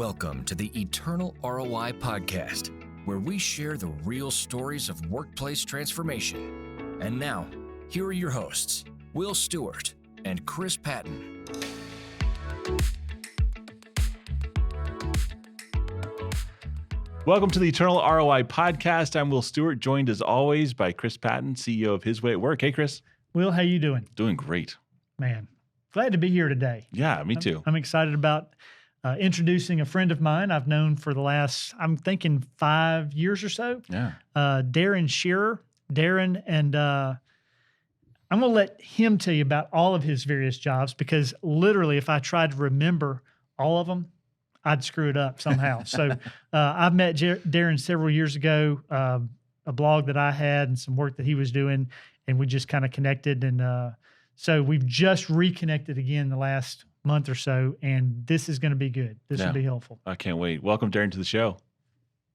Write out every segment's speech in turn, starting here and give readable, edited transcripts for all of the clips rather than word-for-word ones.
Welcome to the Eternal ROI podcast, where we share the real stories of workplace transformation. And now, here are your hosts, Will Stewart and Chris Patton. Welcome to the Eternal ROI podcast. I'm Will Stewart, joined as always by Chris Patton, CEO of His Way at Work. Hey, Chris. Will, how you doing? Doing great. Man, glad to be here today. Yeah, me too. I'm excited about introducing a friend of mine I've known for the last, I'm thinking 5 years or so. Yeah. Darren Shearer. Darren, and I'm going to let him tell you about all of his various jobs, because literally if I tried to remember all of them, I'd screw it up somehow. So I've met Darren several years ago, a blog that I had and some work that he was doing, and we just kind of connected. And so we've just reconnected again the last month or so, and this is going to be good. This will be helpful. I can't wait. Welcome, Darren, to the show.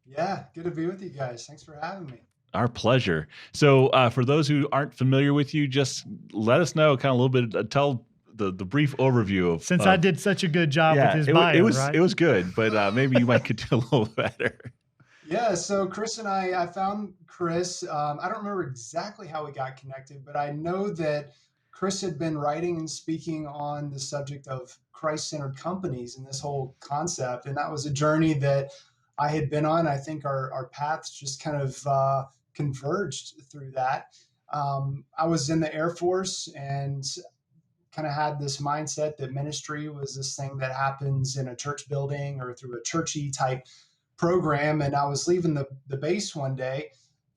Yeah, good to be with you guys. Thanks for having me. Our pleasure. So for those who aren't familiar with you, just let us know kind of a little bit, tell the brief overview of. Since I did such a good job with his bio, right? It was good, but maybe you might could do a little better. Yeah, so Chris and I found Chris. I don't remember exactly how we got connected, but I know that Chris had been writing and speaking on the subject of Christ-centered companies and this whole concept. And that was a journey that I had been on. I think our paths just kind of converged through that. I was in the Air Force and kind of had this mindset that ministry was this thing that happens in a church building or through a churchy type program. And I was leaving the base one day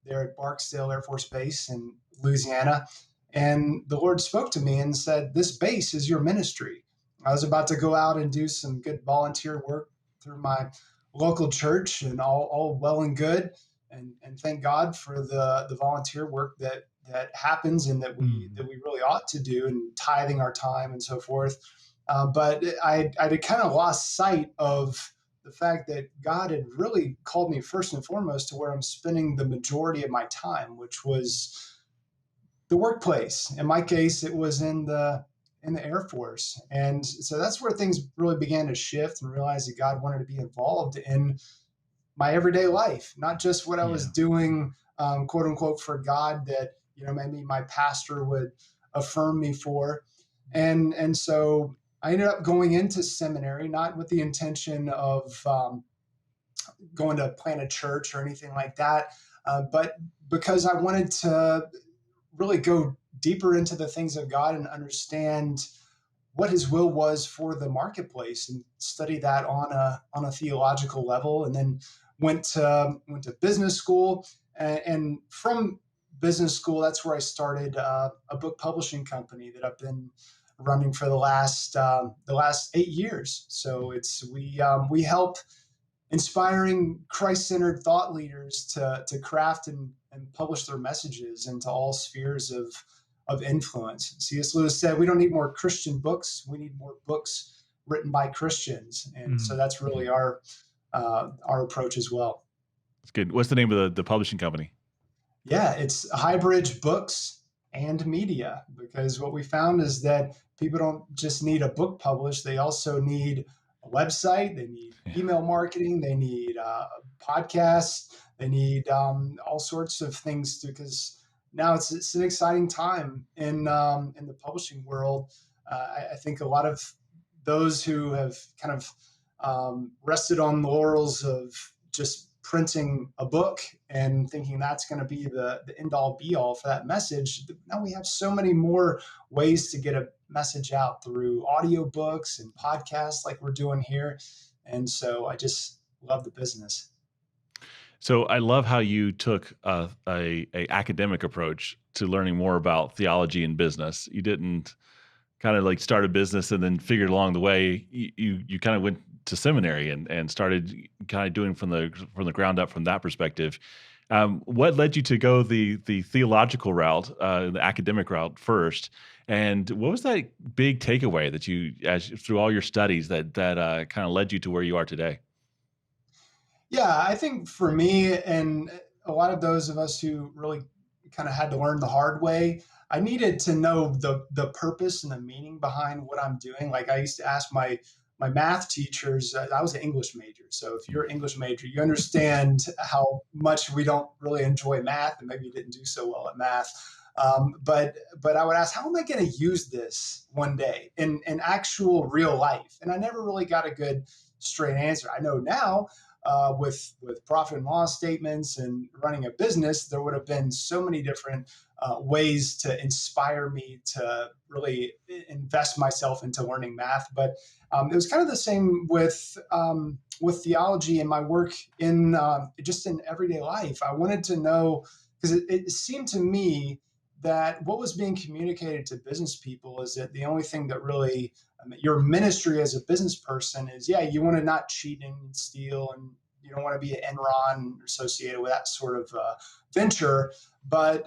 there at Barksdale Air Force Base in Louisiana. And the Lord spoke to me and said, this base is your ministry. I was about to go out and do some good volunteer work through my local church, and all well and good. And thank God for the volunteer work that happens and that we really ought to do, and tithing our time and so forth. But I had kind of lost sight of the fact that God had really called me first and foremost to where I'm spending the majority of my time, which was the workplace. In my case, it was in the Air Force. And so that's where things really began to shift, and realize that God wanted to be involved in my everyday life, not just what I was doing, quote unquote, for God, that, maybe my pastor would affirm me for. And so I ended up going into seminary, not with the intention of going to plant a church or anything like that, but because I wanted to really go deeper into the things of God and understand what His will was for the marketplace, and study that on a theological level. And then went to business school, and from business school, that's where I started a book publishing company that I've been running for the last 8 years. So we help inspiring Christ-centered thought leaders to craft and publish their messages into all spheres of influence. C.S. Lewis said, we don't need more Christian books. We need more books written by Christians. And so that's really our approach as well. That's good. What's the name of the publishing company? Yeah, it's Highbridge Books and Media, because what we found is that people don't just need a book published. They also need a website. They need email marketing. They need podcasts. They need all sorts of things, because now it's an exciting time in the publishing world. I think a lot of those who have kind of rested on the laurels of just printing a book and thinking that's going to be the end all be all for that message. Now we have so many more ways to get a message out through audiobooks and podcasts like we're doing here. And so I just love the business. So I love how you took a academic approach to learning more about theology and business. You didn't kind of like start a business and then figured along the way. You kind of went to seminary and started kind of doing from the ground up from that perspective. What led you to go the theological route, the academic route first? And what was that big takeaway that you, through all your studies, that kind of led you to where you are today? Yeah, I think for me, and a lot of those of us who really kind of had to learn the hard way, I needed to know the purpose and the meaning behind what I'm doing. Like I used to ask my my math teachers, I was an English major. So if you're an English major, you understand how much we don't really enjoy math, and maybe you didn't do so well at math. But I would ask, how am I going to use this one day in actual real life? And I never really got a good straight answer. I know now with profit and loss statements and running a business, there would have been so many different ways to inspire me to really invest myself into learning math. But it was kind of the same with theology and my work in just in everyday life. I wanted to know, because it seemed to me that what was being communicated to business people is that the only thing that really your ministry as a business person is, yeah, you want to not cheat and steal, and you don't want to be an Enron associated with that sort of venture, but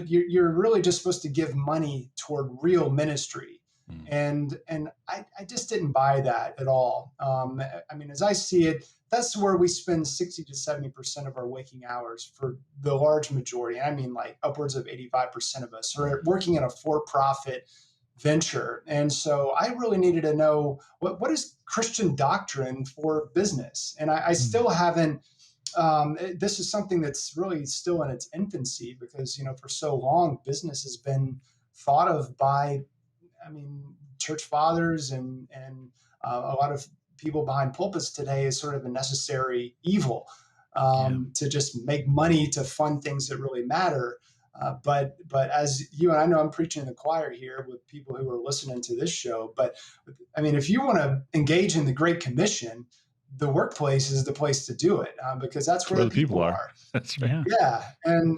you're really just supposed to give money toward real ministry. And I just didn't buy that at all. I mean, as I see it, that's where we spend 60 to 70% of our waking hours for the large majority. And I mean, like upwards of 85% of us are working in a for-profit venture. And so I really needed to know what is Christian doctrine for business? And I still haven't, this is something that's really still in its infancy, because, for so long, business has been thought of by, church fathers and a lot of people behind pulpits today as sort of a necessary evil, to just make money to fund things that really matter. But as you and I know, I'm preaching in the choir here with people who are listening to this show. But if you want to engage in the Great Commission, the workplace is the place to do it, because that's where the people are. That's right. Yeah.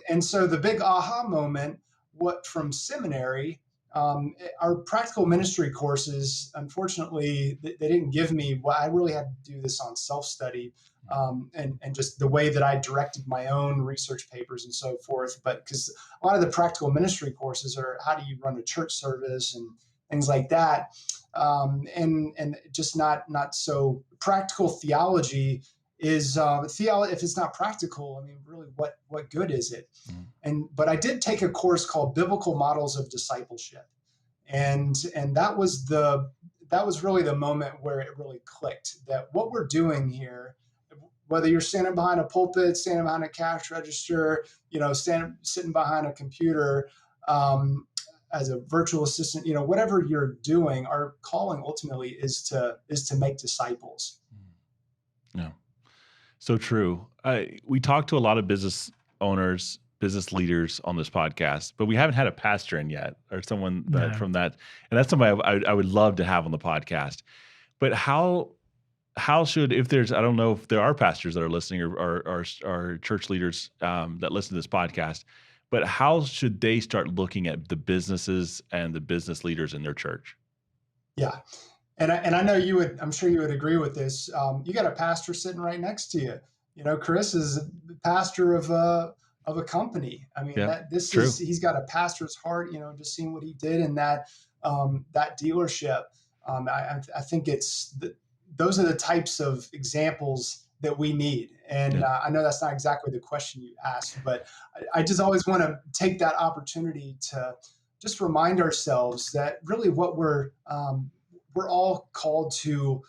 And so the big aha moment, from seminary, our practical ministry courses, unfortunately, they didn't give me what I really had to do this on self-study, and just the way that I directed my own research papers and so forth. But because a lot of the practical ministry courses are how do you run a church service and things like that, and just not so practical theology is theology. If it's not practical, really, what good is it? But I did take a course called Biblical Models of Discipleship, and that was really the moment where it really clicked that what we're doing here, whether you're standing behind a pulpit, standing behind a cash register, sitting behind a computer, as a virtual assistant, whatever you're doing, our calling ultimately is to make disciples. Yeah. So true. We talk to a lot of business owners, business leaders on this podcast, but we haven't had a pastor in yet, or someone from that. And that's somebody I would love to have on the podcast. But how should, if there's, I don't know if there are pastors that are listening or church leaders that listen to this podcast, but how should they start looking at the businesses and the business leaders in their church? Yeah. And I know I'm sure you would agree with this. You got a pastor sitting right next to you. Chris is the pastor of a company. He's got a pastor's heart, just seeing what he did in that dealership. I think those are the types of examples that we need. And I know that's not exactly the question you asked, but I just always want to take that opportunity to just remind ourselves that really what we're all called to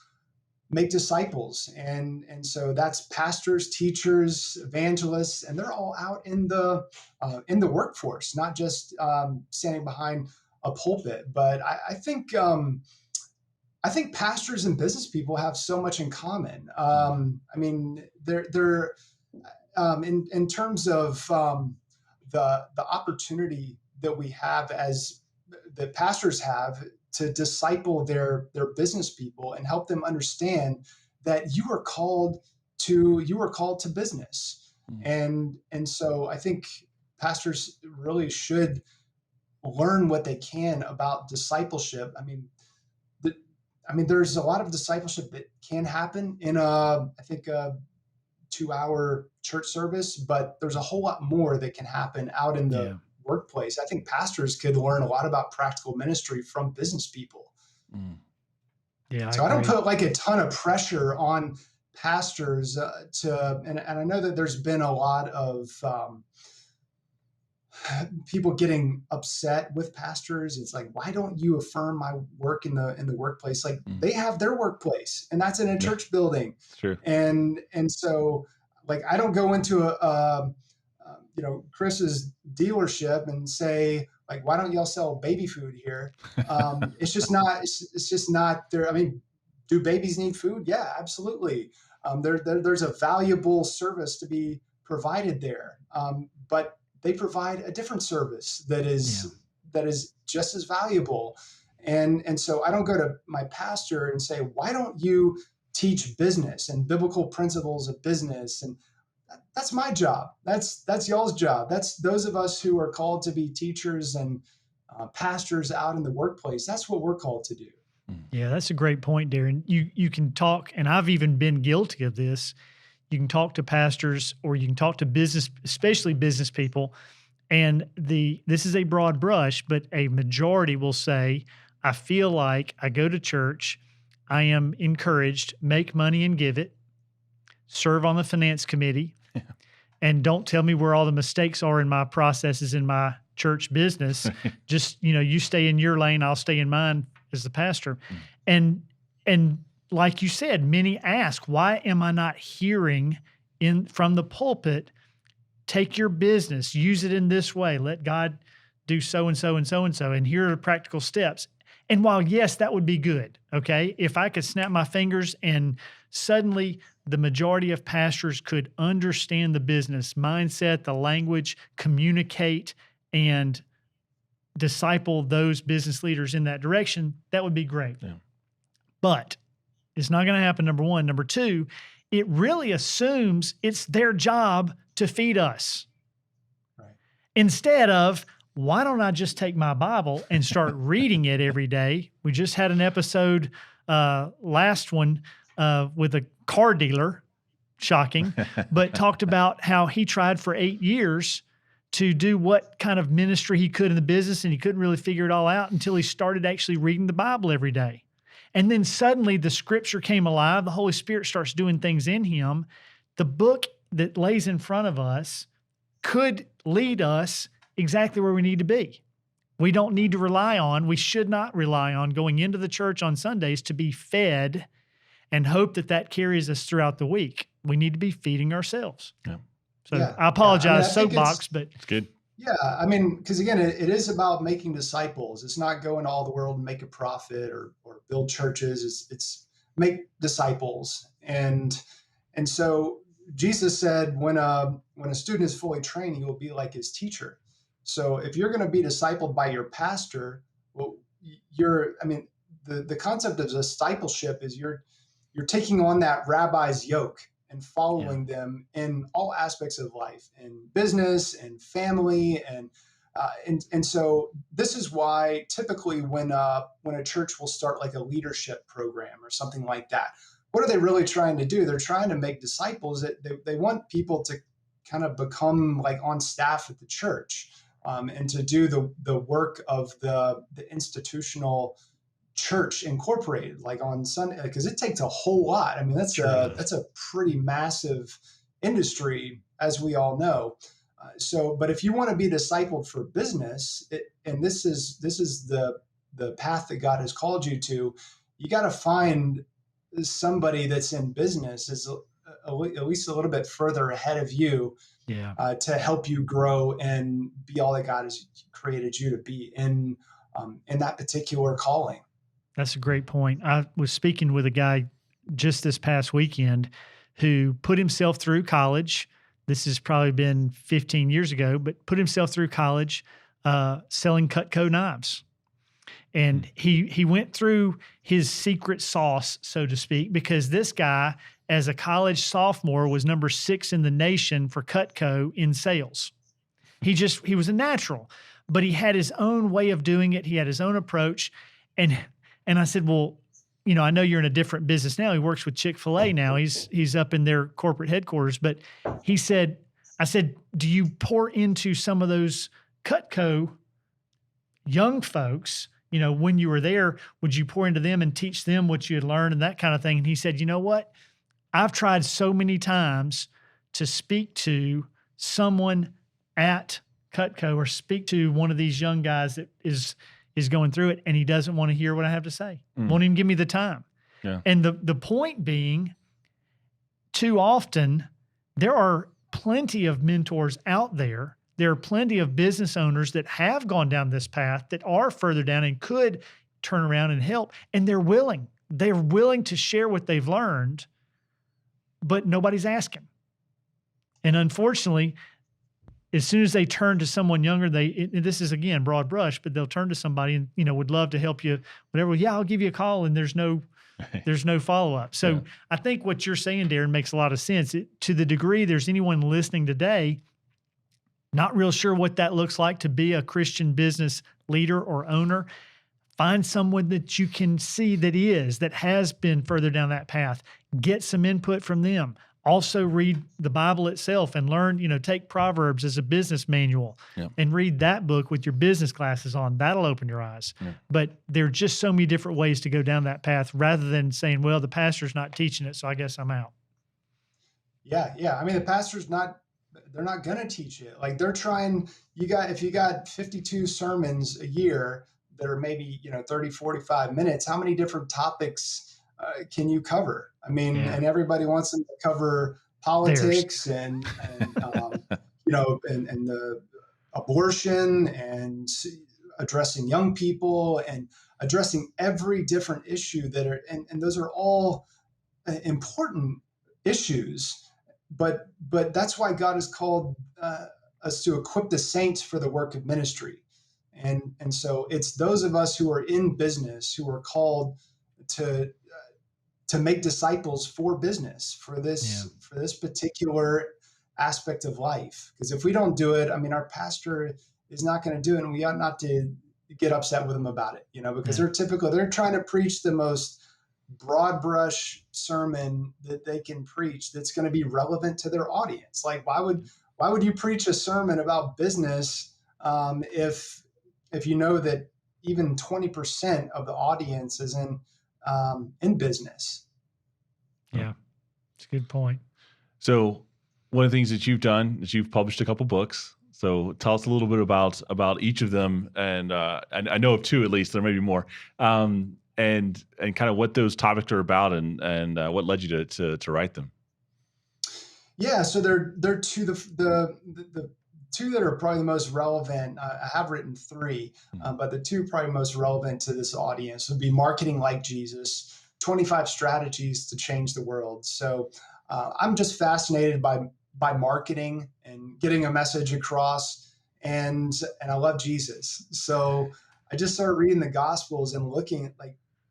make disciples. And so that's pastors, teachers, evangelists, and they're all out in the workforce, not just standing behind a pulpit. But I think pastors and business people have so much in common. They're in terms of the opportunity that we have as the pastors have to disciple their business people and help them understand that you are called to business. And so I think pastors really should learn what they can about discipleship. There's a lot of discipleship that can happen in a 2-hour church service, but there's a whole lot more that can happen out in the workplace. I think pastors could learn a lot about practical ministry from business people. Yeah. So I don't put like a ton of pressure on pastors and I know that there's been a lot of people getting upset with pastors. It's like, why don't you affirm my work in the workplace? Like Mm. they have their workplace, and that's in a Yeah, church building. it's true. And so like I don't go into Chris's dealership and say like, why don't y'all sell baby food here? It's just not. It's just not there. I mean, do babies need food? Yeah, absolutely. There's a valuable service to be provided there, but they provide a different service that is just as valuable. And so I don't go to my pastor and say, why don't you teach business and biblical principles of business? And that's my job. That's y'all's job. That's those of us who are called to be teachers and pastors out in the workplace. That's what we're called to do. Yeah, that's a great point, Darren. You can talk, and I've even been guilty of this. You can talk to pastors, or you can talk to business, especially business people, and this is a broad brush, but a majority will say, I feel like I go to church, I am encouraged, make money and give it, serve on the finance committee, and don't tell me where all the mistakes are in my processes in my church business. Just, you stay in your lane, I'll stay in mine as the pastor. And like you said, many ask, why am I not hearing from the pulpit, take your business, use it in this way, let God do so and so and so and so, and here are the practical steps. And while, yes, that would be good, okay, if I could snap my fingers and suddenly the majority of pastors could understand the business mindset, the language, communicate, and disciple those business leaders in that direction, that would be great. Yeah. But it's not going to happen, number one. Number two, it really assumes it's their job to feed us. Right. Instead of, why don't I just take my Bible and start reading it every day? We just had an episode, last one, with a car dealer, shocking, but talked about how he tried for 8 years to do what kind of ministry he could in the business, and he couldn't really figure it all out until he started actually reading the Bible every day. And then suddenly the scripture came alive. The Holy Spirit starts doing things in him. The book that lays in front of us could lead us exactly where we need to be. We don't need to we should not rely on going into the church on Sundays to be fed and hope that carries us throughout the week. We need to be feeding ourselves. Yeah. So Yeah. I apologize, I think soapbox, but It's good. Yeah, I mean, because again, it is about making disciples. It's not go into all the world and make a profit or build churches. It's make disciples, and so Jesus said, when a student is fully trained, he will be like his teacher. So if you're going to be discipled by your pastor, well, the concept of discipleship is you're taking on that rabbi's yoke and following them in all aspects of life, in business and family, and so this is why typically when a church will start like a leadership program or something like that, what are they really trying to do? They're trying to make disciples. That they want people to kind of become like on staff at the church, and to do the work of the institutional church incorporated, like on Sunday, because it takes a whole lot. I mean, that's a pretty massive industry, as we all know. But if you want to be discipled for business, and this is the path that God has called you to, you got to find somebody that's in business is at least a little bit further ahead of you, to help you grow and be all that God has created you to be in that particular calling. That's a great point. I was speaking with a guy just this past weekend who put himself through college. This has probably been 15 years ago, but put himself through college selling Cutco knives. And he went through his secret sauce, so to speak, because this guy, as a college sophomore, was number 6 in the nation for Cutco in sales. He was a natural, but he had his own way of doing it. He had his own approach. And I said, well, I know you're in a different business now. He works with Chick-fil-A now. He's up in their corporate headquarters. But I said, do you pour into some of those Cutco young folks, when you were there, would you pour into them and teach them what you had learned and that kind of thing? And he said, you know what? I've tried so many times to speak to someone at Cutco or speak to one of these young guys that is going through it, and he doesn't want to hear what I have to say. Won't even give me the time. Yeah. And the point being, too often, there are plenty of mentors out there. There are plenty of business owners that have gone down this path that are further down and could turn around and help. And they're willing. They're willing to share what they've learned, but nobody's asking. And unfortunately, as soon as they turn to someone younger, this is again broad brush, but they'll turn to somebody and, would love to help you, whatever. Yeah, I'll give you a call, and there's no follow-up. So I think what you're saying, Darren, makes a lot of sense. To the degree there's anyone listening today, not real sure what that looks like to be a Christian business leader or owner, find someone that you can see that has been further down that path. Get some input from them. Also read the Bible itself and learn, take Proverbs as a business manual and read that book with your business glasses on. That'll open your eyes. Yeah. But there are just so many different ways to go down that path rather than saying, well, the pastor's not teaching it, so I guess I'm out. Yeah. I mean, the pastor's they're not going to teach it. Like they're trying, if you got 52 sermons a year that are maybe, 30, 45 minutes, how many different topics can you cover? I mean, and everybody wants them to cover politics and the abortion and addressing young people and addressing every different issue and those are all important issues. But that's why God has called us to equip the saints for the work of ministry. And so it's those of us who are in business who are called to make disciples for business, for this particular aspect of life. Because if we don't do it, I mean, our pastor is not going to do it, and we ought not to get upset with them about it, because they're trying to preach the most broad brush sermon that they can preach that's going to be relevant to their audience. Like, why would you preach a sermon about business if you know that even 20% of the audience is in business? Yeah, it's a good point. So one of the things that you've done is you've published a couple books. So tell us a little bit about each of them, and I know of two at least. There may be more, and kind of what those topics are about, and what led you to write them. Yeah, so they're two the two that are probably the most relevant. I have written three, but the two probably most relevant to this audience would be Marketing Like Jesus, 25 Strategies to Change the World. So I'm just fascinated by marketing and getting a message across, and I love Jesus. So I just started reading the Gospels and looking at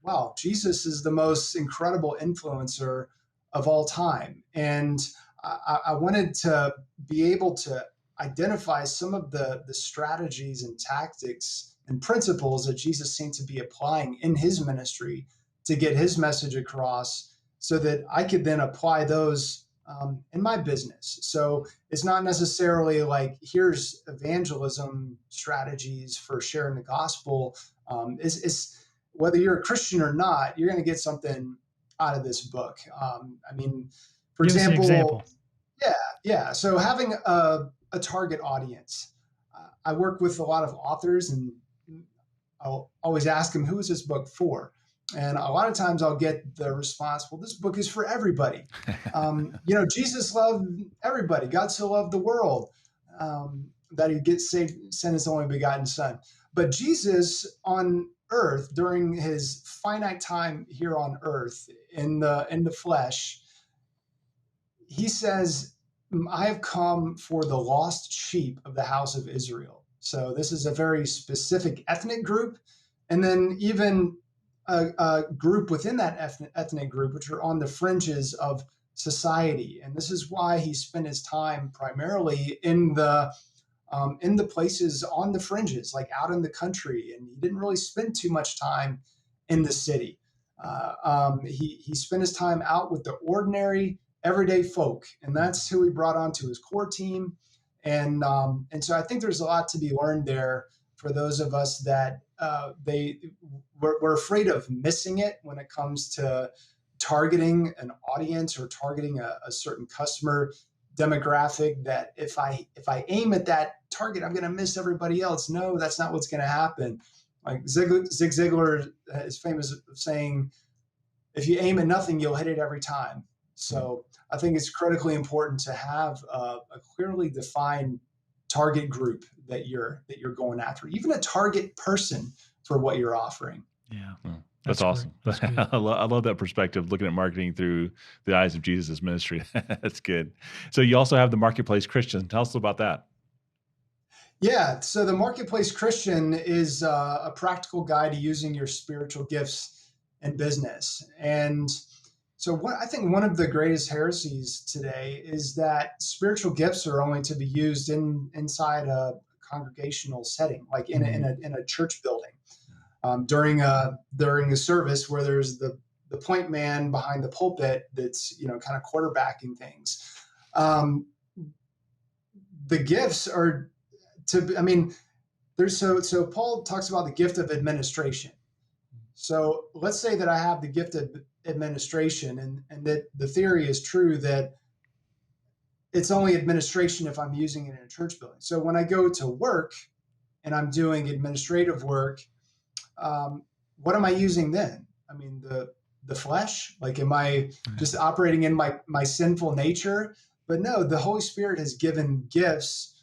wow, Jesus is the most incredible influencer of all time. And I wanted to be able to identify some of the strategies and tactics and principles that Jesus seemed to be applying in his ministry to get his message across, so that I could then apply those in my business. So it's not necessarily like, here's evangelism strategies for sharing the gospel. It's whether you're a Christian or not, you're going to get something out of this book. I mean, for example. Yeah. So having a target audience. I work with a lot of authors, and I'll always ask them, who is this book for? And a lot of times I'll get the response, well, this book is for everybody. Jesus loved everybody. God so loved the world that he sent his only begotten son. But Jesus on earth, during his finite time here on earth in the flesh, he says, I have come for the lost sheep of the house of Israel. So this is a very specific ethnic group. And then even a group within that ethnic group, which are on the fringes of society. And this is why he spent his time primarily in the places on the fringes, like out in the country. And he didn't really spend too much time in the city. He spent his time out with the ordinary, everyday folk. And that's who he brought onto his core team. And so I think there's a lot to be learned there for those of us that we're afraid of missing it when it comes to targeting an audience or targeting a certain customer demographic, that if I aim at that target. I'm going to miss everybody else. No, that's not what's going to happen. Like Zig Ziglar is famous for saying, if you aim at nothing, you'll hit it every time. So I think it's critically important to have a clearly defined target group that you're going after, even a target person for what you're offering. Yeah. That's awesome. I love that perspective, looking at marketing through the eyes of Jesus' ministry. That's good. So you also have the Marketplace Christian. Tell us about that. Yeah. So the Marketplace Christian is a practical guide to using your spiritual gifts in business. And so I think one of the greatest heresies today is that spiritual gifts are only to be used inside a congregational setting, like in a church building. During a service where there's the point man behind the pulpit that's kind of quarterbacking things. The gifts are so Paul talks about the gift of administration. So let's say that I have the gift of administration, and that the theory is true that it's only administration if I'm using it in a church building. So when I go to work and I'm doing administrative work, what am I using then? I mean, the flesh, like, am I just operating in my sinful nature? But no, the Holy Spirit has given gifts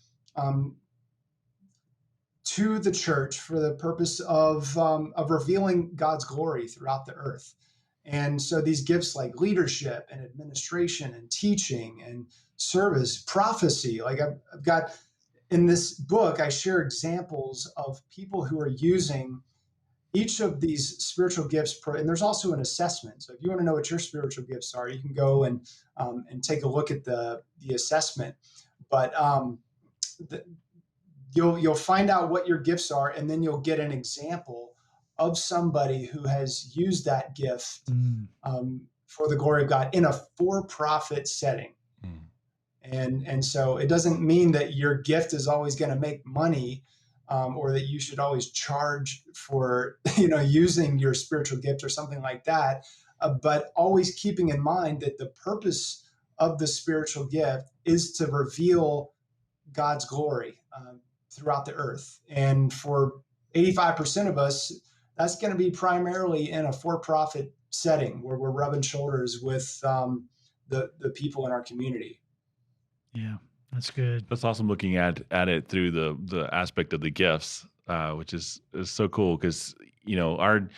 to the church for the purpose of revealing God's glory throughout the earth. And so these gifts like leadership and administration and teaching and service, prophecy, like I've got in this book, I share examples of people who are using each of these spiritual gifts, and there's also an assessment. So if you want to know what your spiritual gifts are, you can go and take a look at the assessment. But you'll find out what your gifts are, and then you'll get an example of somebody who has used that gift for the glory of God in a for-profit setting. And so it doesn't mean that your gift is always going to make money, or that you should always charge for using your spiritual gift or something like that. But always keeping in mind that the purpose of the spiritual gift is to reveal God's glory throughout the earth. And for 85% of us, that's going to be primarily in a for-profit setting where we're rubbing shoulders with the people in our community. Yeah, that's good. That's awesome, looking at it through the aspect of the gifts, which is so cool, because our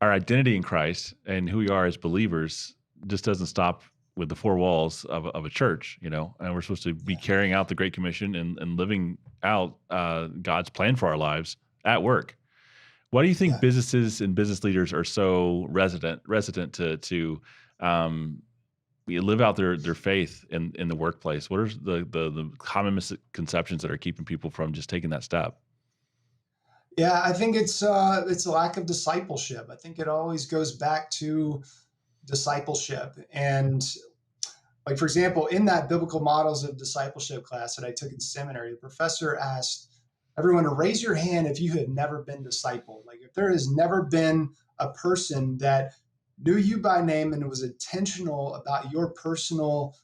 identity in Christ and who we are as believers just doesn't stop with the four walls of a church, and we're supposed to be carrying out the Great Commission and living out God's plan for our lives at work. Why do you think businesses and business leaders are so resident to live out their faith in the workplace? What are the common misconceptions that are keeping people from just taking that step? Yeah, I think it's a lack of discipleship. I think it always goes back to discipleship. And like, for example, in that biblical models of discipleship class that I took in seminary, the professor asked everyone to raise your hand if you had never been discipled. Like, if there has never been a person that knew you by name and was intentional about your personal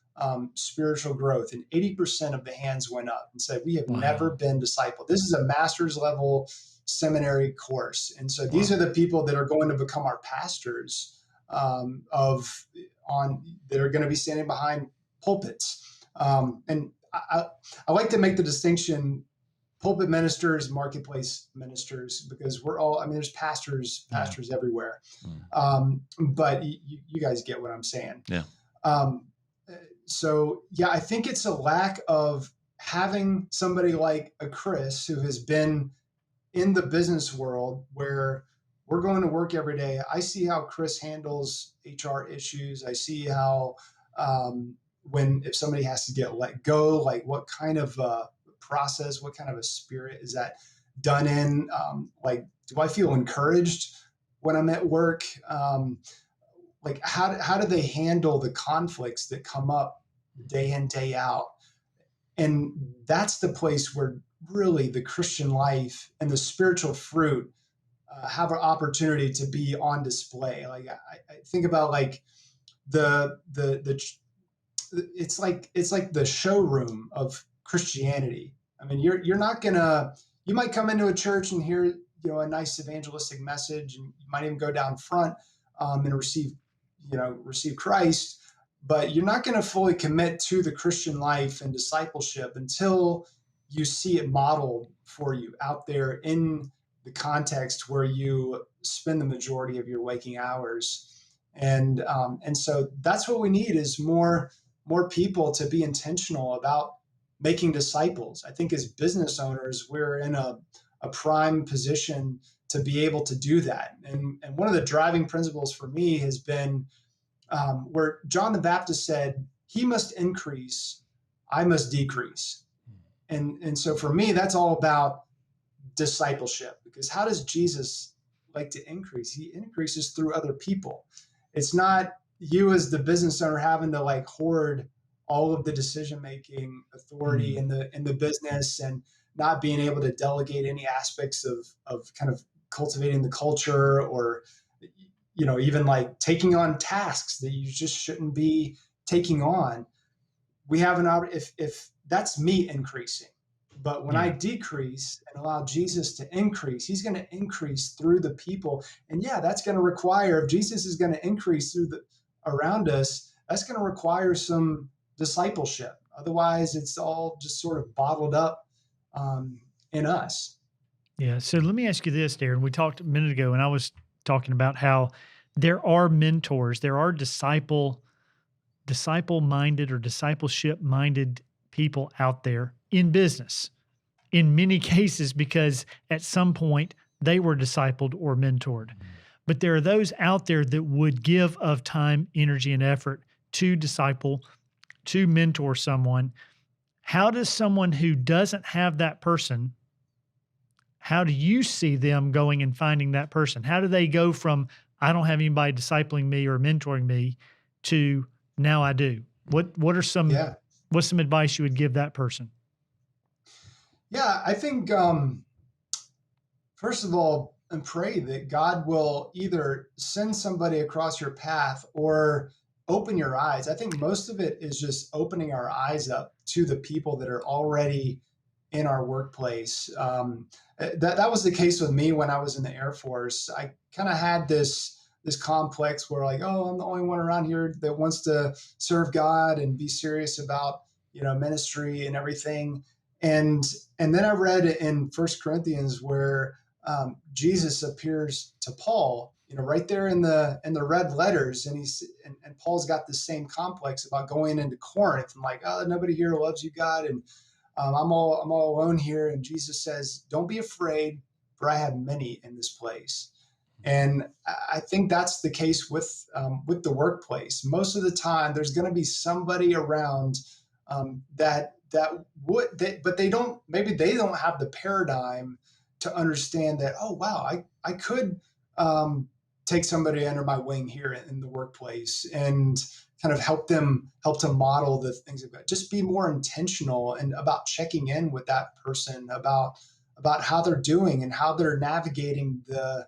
spiritual growth. And 80% of the hands went up and said, we have never been discipled. This is a master's level seminary course. And so these are the people that are going to become our pastors that are going to be standing behind pulpits. And I like to make the distinction, pulpit ministers, marketplace ministers, because we're all, there's pastors everywhere. But you guys get what I'm saying. Yeah. So I think it's a lack of having somebody like a Chris who has been in the business world where we're going to work every day. I see how Chris handles HR issues. I see how if somebody has to get let go, like what kind of process, what kind of a spirit is that done in? Do I feel encouraged when I'm at work? Like how do they handle the conflicts that come up day in, day out? And that's the place where really the Christian life and the spiritual fruit have an opportunity to be on display. Like I think about like it's like the showroom of Christianity. I mean, you're not gonna. You might come into a church and hear a nice evangelistic message, and you might even go down front and receive Christ, but you're not going to fully commit to the Christian life and discipleship until you see it modeled for you out there in the context where you spend the majority of your waking hours. And so that's what we need is more people to be intentional about making disciples. I think as business owners, we're in a prime position to be able to do that. And one of the driving principles for me has been where John the Baptist said, "He must increase, I must decrease." And so for me, that's all about discipleship, because how does Jesus like to increase? He increases through other people. It's not you as the business owner having to like hoard all of the decision-making authority in the business and not being able to delegate any aspects of kind of cultivating the culture, or even like taking on tasks that you just shouldn't be taking on. We have an opportunity if that's me increasing. But when I decrease and allow Jesus to increase, he's going to increase through the people. And that's going to require, if Jesus is going to increase around us, that's going to require some discipleship. Otherwise, it's all just sort of bottled up in us. Yeah. So let me ask you this, Darren. We talked a minute ago, and I was talking about how there are mentors, there are disciple-minded or discipleship-minded people out there in business, in many cases, because at some point they were discipled or mentored. But there are those out there that would give of time, energy, and effort to disciple, to mentor someone. How does someone who doesn't have that person, how do you see them going and finding that person? How do they go from, I don't have anybody discipling me or mentoring me, to now I do? What's some advice you would give that person? Yeah, I think first of all, and pray that God will either send somebody across your path or open your eyes. I think most of it is just opening our eyes up to the people that are already in our workplace. That was the case with me when I was in the Air Force. I kind of had this complex where like, oh, I'm the only one around here that wants to serve God and be serious about ministry and everything. And then I read in 1 Corinthians where Jesus appears to Paul, right there in the red letters, and and Paul's got the same complex about going into Corinth and like, oh, nobody here loves you, God, and I'm all alone here. And Jesus says, "Don't be afraid, for I have many in this place." And I think that's the case with the workplace. Most of the time, there's going to be somebody around but they don't have the paradigm to understand that, oh, wow, I could take somebody under my wing here in the workplace and kind of help to model the things. Just be more intentional and about checking in with that person about how they're doing and how they're navigating the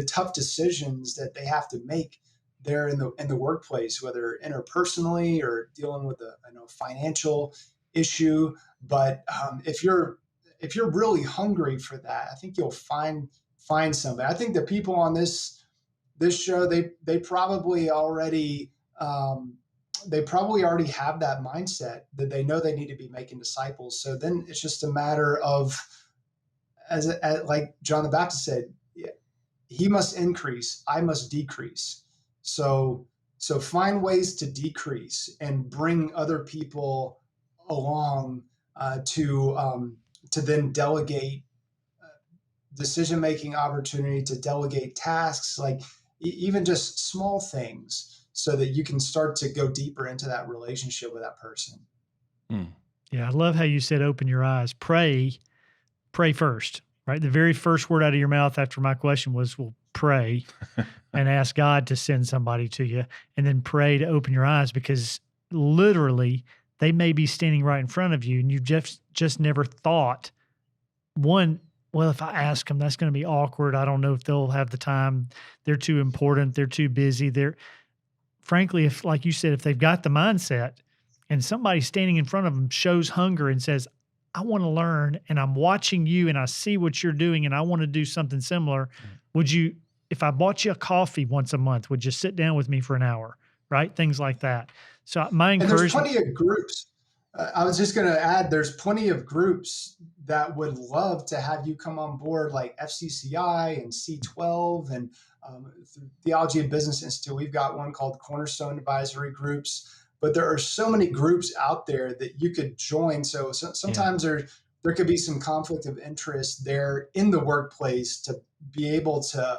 tough decisions that they have to make there in the workplace, whether interpersonally or dealing with a financial issue. But if you're really hungry for that, I think you'll find somebody. I think the people on this show, they probably already have that mindset that they know they need to be making disciples. So then it's just a matter of, as like John the Baptist said, he must increase, I must decrease. So find ways to decrease and bring other people along to then delegate decision-making opportunity, to delegate tasks, like even just small things, so that you can start to go deeper into that relationship with that person. Yeah, I love how you said open your eyes. Pray first, right? The very first word out of your mouth after my question was, well, pray and ask God to send somebody to you, and then pray to open your eyes, because literally they may be standing right in front of you and you've just never thought, one, well, if I ask them, that's going to be awkward. I don't know if they'll have the time. They're too important. They're too busy. Frankly, if, like you said, if they've got the mindset and somebody standing in front of them shows hunger and says, I want to learn and I'm watching you and I see what you're doing and I want to do something similar. Would you, if I bought you a coffee once a month, would you sit down with me for an hour? Right? Things like that. So my And there's encouragement. plenty of groups. I was just going to add, there's plenty of groups that would love to have you come on board, like FCCI and C12 and through Theology and Business Institute. We've got one called Cornerstone Advisory Groups, but there are so many groups out there that you could join. So sometimes there could be some conflict of interest there in the workplace to be able to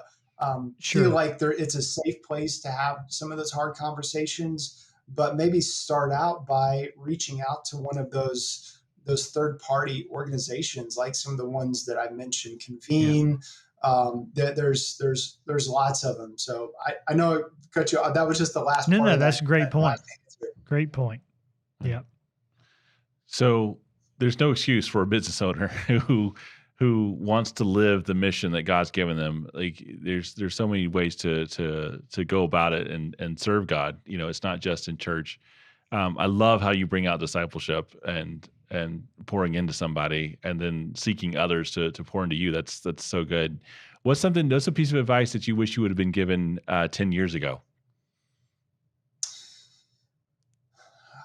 feel like it's a safe place to have some of those hard conversations. But maybe start out by reaching out to one of those third-party organizations, like some of the ones that I mentioned, Convene. There's lots of them. So I know I cut you off. That was just the last part. No, that's a great point. Great point. Yeah. So there's no excuse for a business owner who wants to live the mission that God's given them. Like there's so many ways to go about it and serve God. You know, it's not just in church. I love how you bring out discipleship and pouring into somebody and then seeking others to pour into you. That's so good. What's a piece of advice that you wish you would have been given 10 years ago?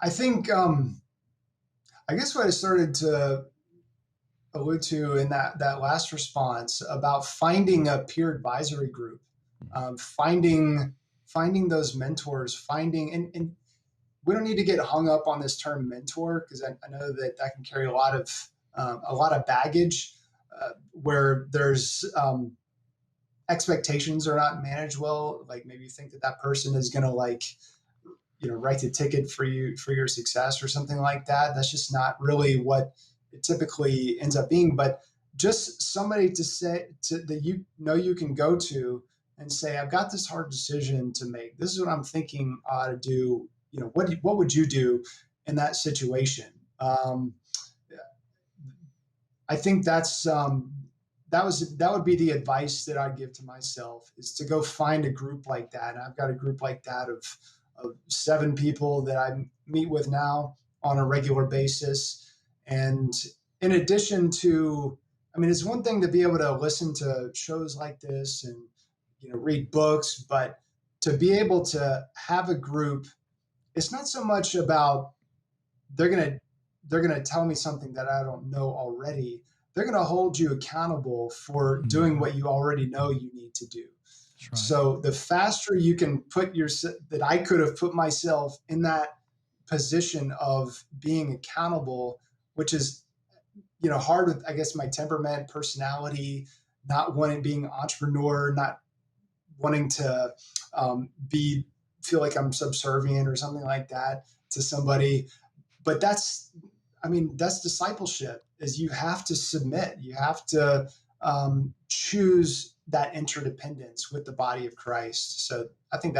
I think, I guess what I started to allude to in that last response about finding a peer advisory group, finding those mentors, and we don't need to get hung up on this term mentor, because I know that can carry a lot of baggage where there's expectations are not managed well. Like maybe you think that person is going to write the ticket for your success or something like that. That's just not really what it typically ends up being. But just somebody that you can go to and say, I've got this hard decision to make. This is what I'm thinking I ought to do. You know, what would you do in that situation? I think that would be the advice that I'd give to myself, is to go find a group like that. And I've got a group like that of 7 people that I meet with now on a regular basis. And in addition to, it's one thing to be able to listen to shows like this and, read books, but to be able to have a group, it's not so much about they're going to tell me something that I don't know already. They're going to hold you accountable for doing what you already know you need to do. Right. So the faster you can that I could have put myself in that position of being accountable, which is, hard with, I guess, my temperament, personality, not being an entrepreneur, not wanting to feel like I'm subservient or something like that to somebody. But that's discipleship, is you have to submit. You have to choose that interdependence with the body of Christ. So I think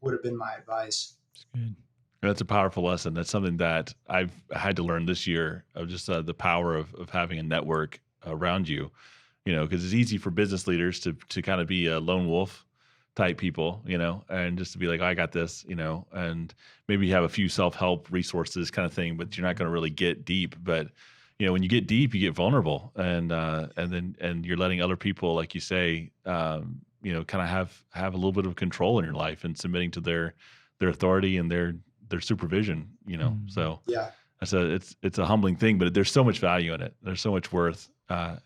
would have been my advice. That's good. That's a powerful lesson. That's something that I've had to learn this year, of just the power of having a network around you, because it's easy for business leaders to kind of be a lone wolf type people, and just to be like, I got this, and maybe you have a few self-help resources kind of thing, but you're not going to really get deep. But, when you get deep, you get vulnerable, and you're letting other people, like you say, kind of have a little bit of control in your life and submitting to their authority and their supervision, So yeah, it's a humbling thing, but there's so much value in it. There's so much worth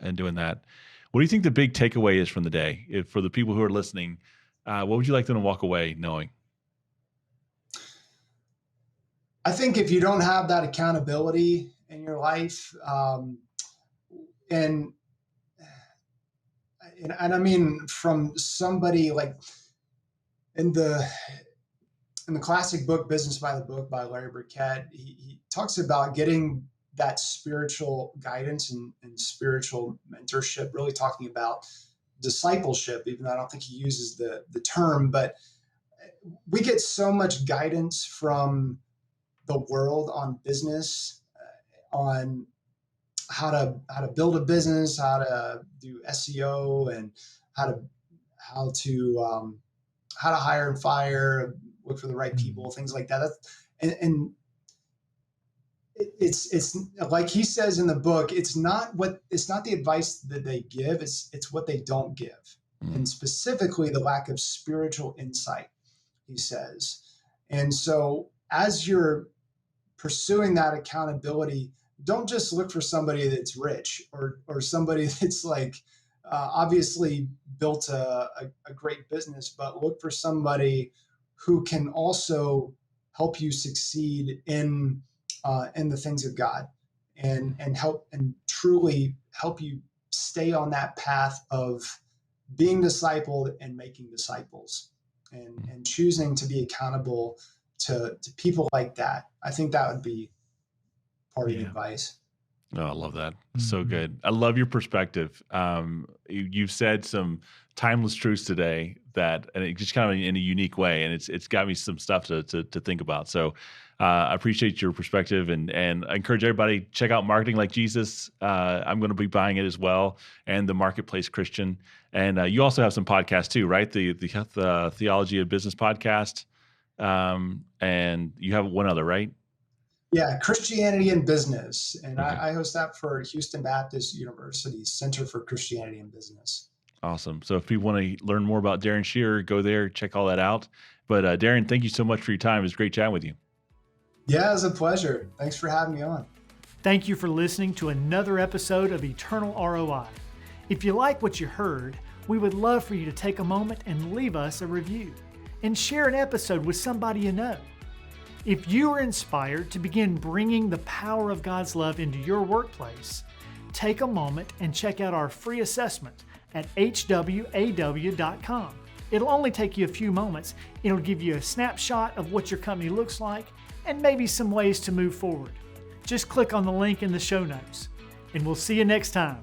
in doing that. What do you think the big takeaway is from the day? For the people who are listening, what would you like them to walk away knowing? I think if you don't have that accountability in your life, and I mean, from somebody like in the classic book, Business by the Book by Larry Burkett, he talks about getting that spiritual guidance and spiritual mentorship, really talking about discipleship, even though I don't think he uses the term. But we get so much guidance from the world on business, on how to build a business, how to do SEO, and how to hire and fire, look for the right people, things like that. And it's like he says in the book, it's not the advice that they give, it's what they don't give. And specifically the lack of spiritual insight, he says. And so as you're pursuing that accountability, don't just look for somebody that's rich or somebody that's like obviously built a great business, but look for somebody who can also help you succeed in the things of God and help and truly help you stay on that path of being discipled and making disciples and choosing to be accountable to people like that. I think that would be part of the advice. Oh, I love that. So good. I love your perspective. You've said some timeless truths today and it just kind of in a unique way, and it's got me some stuff to think about. So I appreciate your perspective, and I encourage everybody, check out Marketing Like Jesus. I'm going to be buying it as well, and the Marketplace Christian. And you also have some podcasts too, right? The Theology of Business podcast, and you have one other, right? Yeah, Christianity and Business. And I host that for Houston Baptist University's Center for Christianity and Business. Awesome. So if you want to learn more about Darren Shearer, go there, check all that out. But Darren, thank you so much for your time. It was great chatting with you. Yeah, it was a pleasure. Thanks for having me on. Thank you for listening to another episode of Eternal ROI. If you like what you heard, we would love for you to take a moment and leave us a review and share an episode with somebody you know. If you are inspired to begin bringing the power of God's love into your workplace, take a moment and check out our free assessment at hwaw.com. It'll only take you a few moments. It'll give you a snapshot of what your company looks like and maybe some ways to move forward. Just click on the link in the show notes, and we'll see you next time.